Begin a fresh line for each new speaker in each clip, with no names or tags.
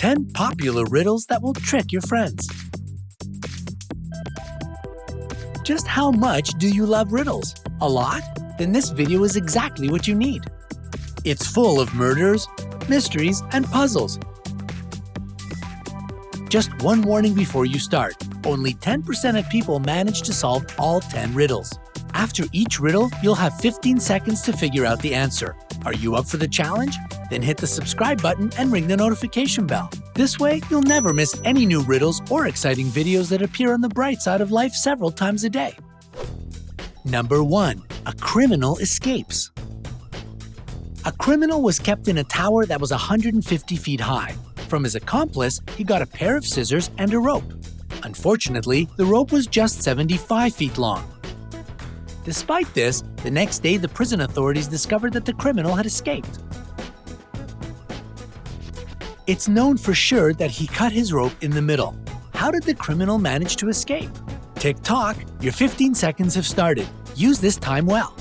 10 popular riddles that will trick your friends. Just how much do you love riddles? A lot? Then this video is exactly what you need. It's full of murders, mysteries, and puzzles. Just one warning before you start. Only 10% of people manage to solve all 10 riddles. After each riddle, you'll have 15 seconds to figure out the answer. Are you up for the challenge? Then hit the subscribe button and ring the notification bell. This way, you'll never miss any new riddles or exciting videos that appear on the bright side of life several times a day. Number 1. A criminal escapes. A criminal was kept in a tower that was 150 feet high. From his accomplice, he got a pair of scissors and a rope. Unfortunately, the rope was just 75 feet long. Despite this, the next day the prison authorities discovered that the criminal had escaped. It's known for sure that he cut his rope in the middle. How did the criminal manage to escape? Tick-tock, your 15 seconds have started. Use this time well.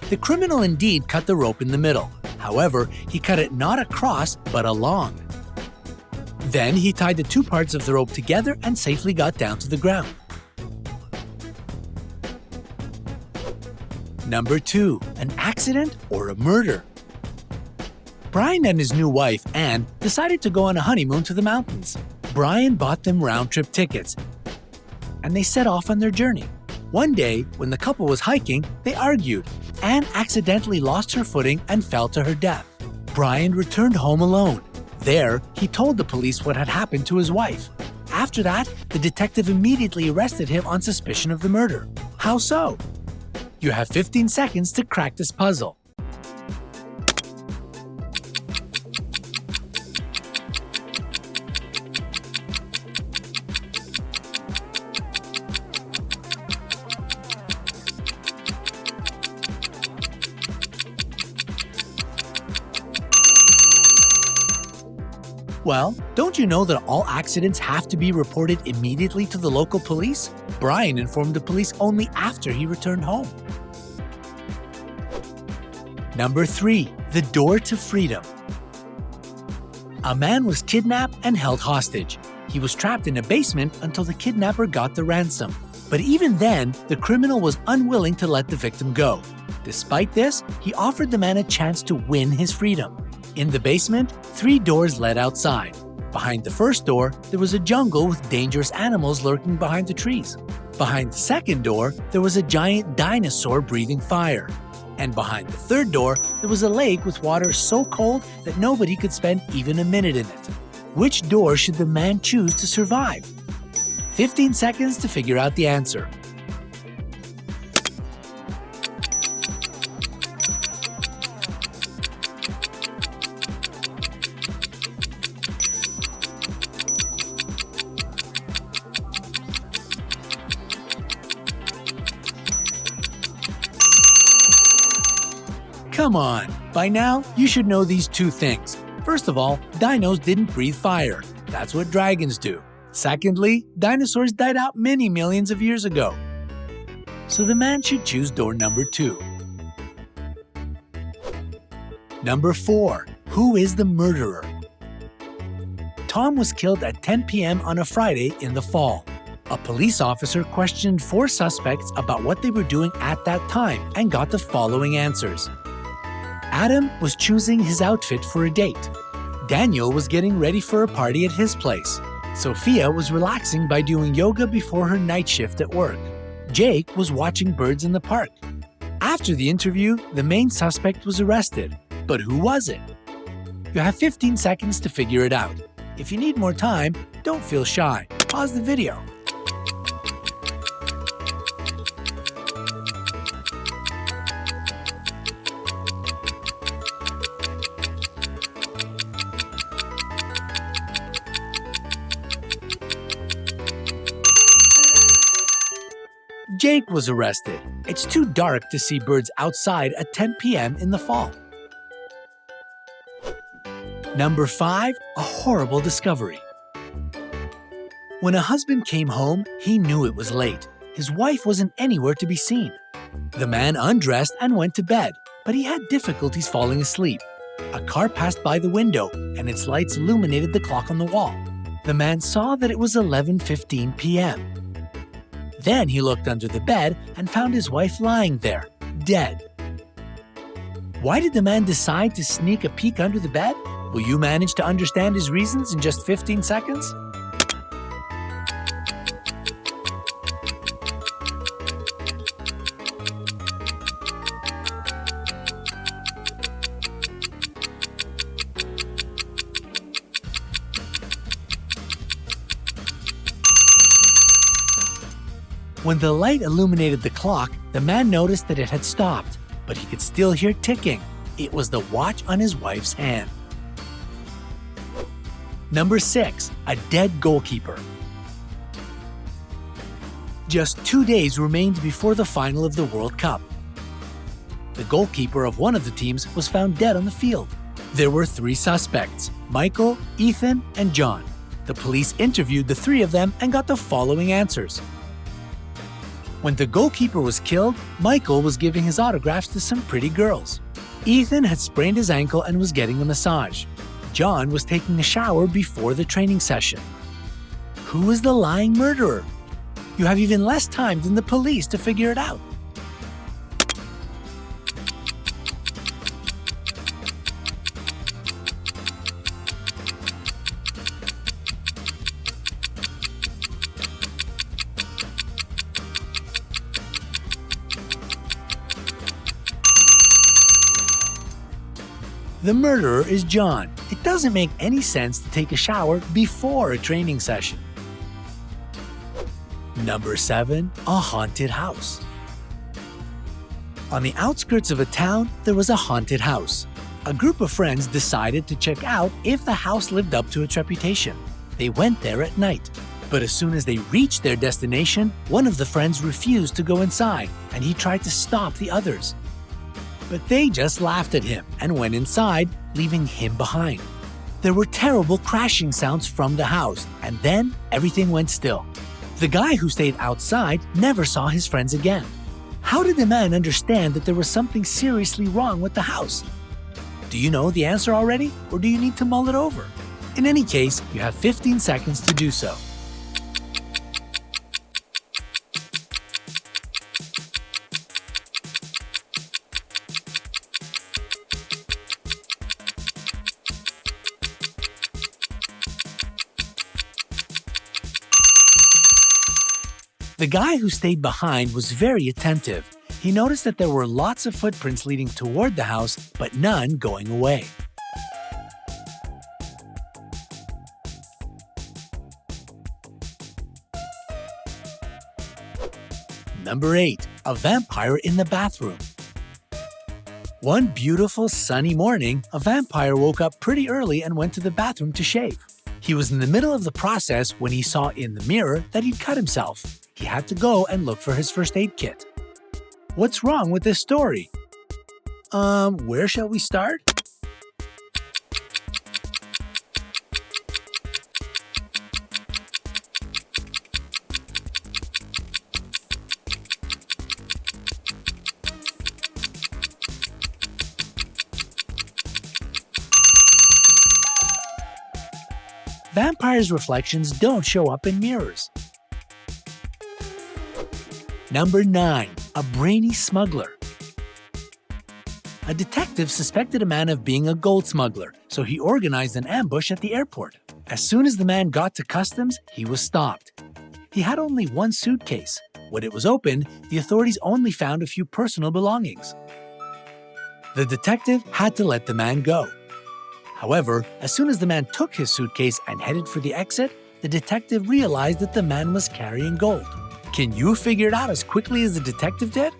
The criminal indeed cut the rope in the middle. However, he cut it not across, but along. Then he tied the two parts of the rope together and safely got down to the ground. Number 2. An accident or a murder? Brian and his new wife, Anne, decided to go on a honeymoon to the mountains. Brian bought them round-trip tickets, and they set off on their journey. One day, when the couple was hiking, they argued. Anne accidentally lost her footing and fell to her death. Brian returned home alone. There, he told the police what had happened to his wife. After that, the detective immediately arrested him on suspicion of the murder. How so? You have 15 seconds to crack this puzzle. Well, don't you know that all accidents have to be reported immediately to the local police? Brian informed the police only after he returned home. Number 3. The door to freedom. A man was kidnapped and held hostage. He was trapped in a basement until the kidnapper got the ransom. But even then, the criminal was unwilling to let the victim go. Despite this, he offered the man a chance to win his freedom. In the basement, 3 doors led outside. Behind the first door, there was a jungle with dangerous animals lurking behind the trees. Behind the second door, there was a giant dinosaur breathing fire. And behind the third door, there was a lake with water so cold that nobody could spend even a minute in it. Which door should the man choose to survive? 15 seconds to figure out the answer. Come on! By now, you should know these 2 things. First of all, dinos didn't breathe fire. That's what dragons do. Secondly, dinosaurs died out many millions of years ago. So the man should choose door number 2. Number 4. Who is the murderer? Tom was killed at 10 p.m. on a Friday in the fall. A police officer questioned 4 suspects about what they were doing at that time and got the following answers. Adam was choosing his outfit for a date. Daniel was getting ready for a party at his place. Sophia was relaxing by doing yoga before her night shift at work. Jake was watching birds in the park. After the interview, the main suspect was arrested. But who was it? You have 15 seconds to figure it out. If you need more time, don't feel shy. Pause the video. Jake was arrested. It's too dark to see birds outside at 10 p.m. in the fall. Number 5. A horrible discovery. When a husband came home, he knew it was late. His wife wasn't anywhere to be seen. The man undressed and went to bed, but he had difficulties falling asleep. A car passed by the window, and its lights illuminated the clock on the wall. The man saw that it was 11:15 p.m. Then he looked under the bed and found his wife lying there, dead. Why did the man decide to sneak a peek under the bed? Will you manage to understand his reasons in just 15 seconds? When the light illuminated the clock, the man noticed that it had stopped, but he could still hear ticking. It was the watch on his wife's hand. Number 6. A dead goalkeeper. Just 2 days remained before the final of the World Cup. The goalkeeper of one of the teams was found dead on the field. There were 3 suspects: Michael, Ethan, and John. The police interviewed the 3 of them and got the following answers. When the goalkeeper was killed, Michael was giving his autographs to some pretty girls. Ethan had sprained his ankle and was getting a massage. John was taking a shower before the training session. Who is the lying murderer? You have even less time than the police to figure it out. The murderer is John. It doesn't make any sense to take a shower before a training session. Number 7. A haunted house. On the outskirts of a town, there was a haunted house. A group of friends decided to check out if the house lived up to its reputation. They went there at night. But as soon as they reached their destination, one of the friends refused to go inside, and he tried to stop the others. But they just laughed at him and went inside, leaving him behind. There were terrible crashing sounds from the house, and then everything went still. The guy who stayed outside never saw his friends again. How did the man understand that there was something seriously wrong with the house? Do you know the answer already, or do you need to mull it over? In any case, you have 15 seconds to do so. The guy who stayed behind was very attentive. He noticed that there were lots of footprints leading toward the house, but none going away. Number 8. A vampire in the bathroom. One beautiful sunny morning, a vampire woke up pretty early and went to the bathroom to shave. He was in the middle of the process when he saw in the mirror that he'd cut himself. He had to go and look for his first aid kit. What's wrong with this story? Where shall we start? Vampires' reflections don't show up in mirrors. Number 9. A brainy smuggler. A detective suspected a man of being a gold smuggler, so he organized an ambush at the airport. As soon as the man got to customs, he was stopped. He had only one suitcase. When it was opened, the authorities only found a few personal belongings. The detective had to let the man go. However, as soon as the man took his suitcase and headed for the exit, the detective realized that the man was carrying gold. Can you figure it out as quickly as the detective did?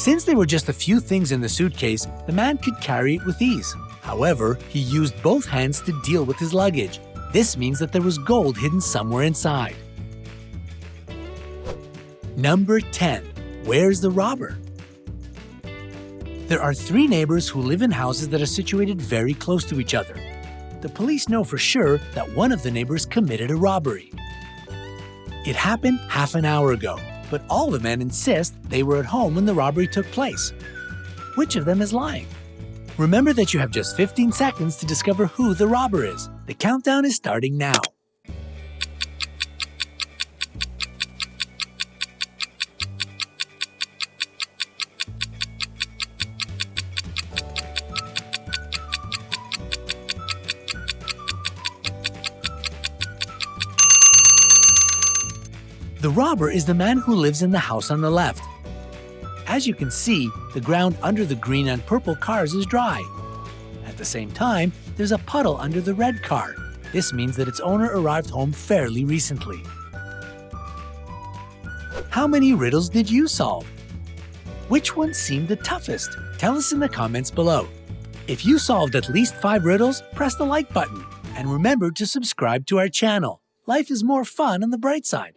Since there were just a few things in the suitcase, the man could carry it with ease. However, he used both hands to deal with his luggage. This means that there was gold hidden somewhere inside. Number 10. Where's the robber? There are 3 neighbors who live in houses that are situated very close to each other. The police know for sure that one of the neighbors committed a robbery. It happened half an hour ago, but all the men insist they were at home when the robbery took place. Which of them is lying? Remember that you have just 15 seconds to discover who the robber is. The countdown is starting now. The robber is the man who lives in the house on the left. As you can see, the ground under the green and purple cars is dry. At the same time, there's a puddle under the red car. This means that its owner arrived home fairly recently. How many riddles did you solve? Which one seemed the toughest? Tell us in the comments below. If you solved at least 5 riddles, press the like button. And remember to subscribe to our channel. Life is more fun on the bright side.